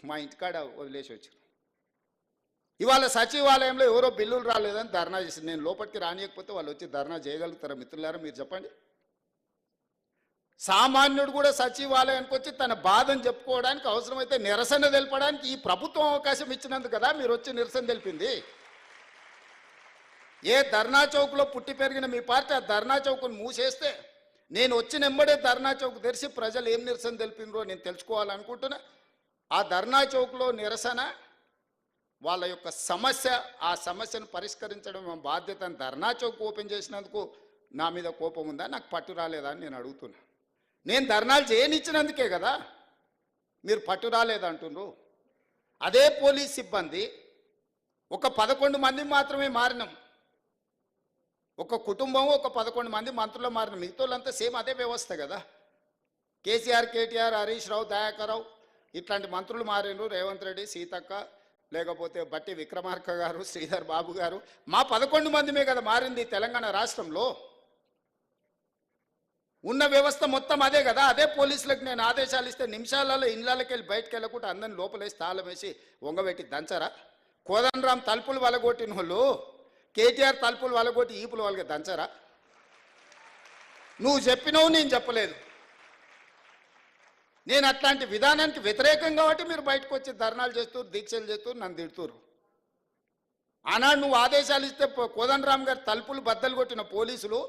మా ఇంటికాడ వదిలేసి వచ్చారు. ఇవాళ సచివాలయంలో ఎవరో బిల్లులు రాలేదని ధర్నా చేసింది. నేను లోపలికి రానియకపోతే వాళ్ళు వచ్చి ధర్నా చేయగలుగుతారా మిత్రులారా? మీరు చెప్పండి. సామాన్యుడు కూడా సచివాలయానికి వచ్చి తన బాధను చెప్పుకోవడానికి, అవసరమైతే నిరసన తెలపడానికి ఈ ప్రభుత్వం అవకాశం ఇచ్చినందుకు కదా మీరు వచ్చి నిరసన తెలిపింది. ఏ ధర్నా చౌక్లో పుట్టి పెరిగిన మీ పార్టీ ఆ ధర్నా చౌక్ను మూసేస్తే నేను వచ్చిన వెంబడే ధర్నా చౌక్ తెరిచి ప్రజలు ఏం నిరసన తెలిపినరో నేను తెలుసుకోవాలనుకుంటున్నా. ఆ ధర్నా చౌక్లో నిరసన వాళ్ళ యొక్క సమస్య, ఆ సమస్యను పరిష్కరించడం మా బాధ్యత. ధర్నా చౌక్ ఓపెన్ చేసినందుకు నా మీద కోపం ఉందా, నాకు పట్టు రాలేదా అని నేను అడుగుతున్నా. నేను ధర్నాలు చేయనిచ్చినందుకే కదా మీరు పట్టు రాలేదంటున్నారు. అదే పోలీస్ సిబ్బంది ఒక 11 మంది మాత్రమే మారినాం. ఒక కుటుంబం ఒక 11 మంది మంత్రులు మారిన, మిగతా వాళ్ళంతా సేమ్ అదే వ్యవస్థ కదా. కేసీఆర్, కేటీఆర్, హరీష్ రావు, దయాకర్ రావు ఇట్లాంటి మంత్రులు మారినరు. రేవంత్ రెడ్డి, సీతక్క, లేకపోతే బట్టి విక్రమార్క గారు, శ్రీధర్ బాబు గారు, మా 11 మందిమే కదా మారింది తెలంగాణ రాష్ట్రంలో. ఉన్న వ్యవస్థ మొత్తం అదే కదా. అదే పోలీసులకు నేను ఆదేశాలు ఇస్తే నిమిషాలలో ఇళ్ళకి వెళ్ళి బయటకు వెళ్ళకుండా అందరిని లోపలేసి తాళం వేసి వంగబెట్టి దంచరా? కోదండరాం తలుపులు వలగొట్టిన వాళ్ళు కేటీఆర్ తలుపులు వలగొట్టి ఈపులు వాళ్ళకి దంచరా? నువ్వు చెప్పినావు, నేను చెప్పలేదు. నేను అట్లాంటి విధానానికి వ్యతిరేకం కాబట్టి మీరు బయటకు వచ్చి ధర్నాలు చేస్తూ, దీక్షలు చేస్తూ నన్ను తిడుతురు. ఆనాడు నువ్వు ఆదేశాలు ఇస్తే కోదండరాం గారు తలుపులు బద్దలు కొట్టిన పోలీసులు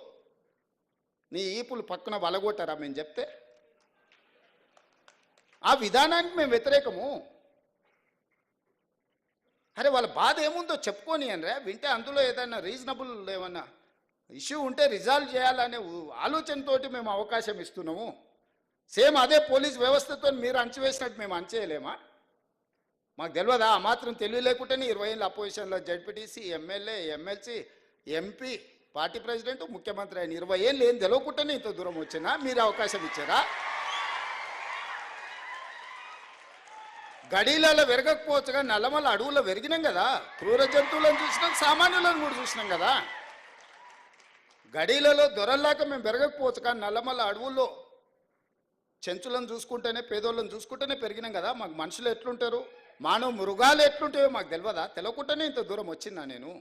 నీ ఈపులు పక్కన వలగొట్టారా మేము చెప్తే? ఆ విధానానికి మేము వ్యతిరేకము. అరే వాళ్ళ బాధ ఏముందో చెప్పుకొని అనరా, వింటే అందులో ఏదైనా రీజనబుల్ ఏమన్నా ఇష్యూ ఉంటే రిజాల్వ్ చేయాలనే ఆలోచనతో మేము అవకాశం ఇస్తున్నాము. సేమ్ అదే పోలీస్ వ్యవస్థతో మీరు అంచివేసినట్టు మేము అంచేయలేమా? మాకు తెలియదా? ఆ మాత్రం తెలివి లేకుంటేనే 20 ఏళ్ళ అపోజిషన్లో ZPTC, MLA, MLC, MP, party president, ముఖ్యమంత్రి అయిన 20 ఏళ్ళు ఏం తెలియకుండానే ఇంత దూరం వచ్చినా మీరు అవకాశం ఇచ్చారా? గడీలలో వెరగకపోవచ్చుగా, నల్లమల్ల అడవుల్లో వెరిగినాం కదా. క్రూర జంతువులను చూసినాం, సామాన్యులను కూడా చూసినాం కదా. గడీలలో దొరల్లాక మేము పెరగకపోవచ్చు, కానీ నల్లమల్ల అడవుల్లో చెంచులను చూసుకుంటేనే, పేదోళ్ళని చూసుకుంటేనే పెరిగినాం కదా. మాకు మనుషులు ఎట్లుంటారు, మానవ మృగాలు ఎట్లుంటాయో మాకు తెలియదా? తెలియకుండానే ఇంత దూరం వచ్చిందా నేను?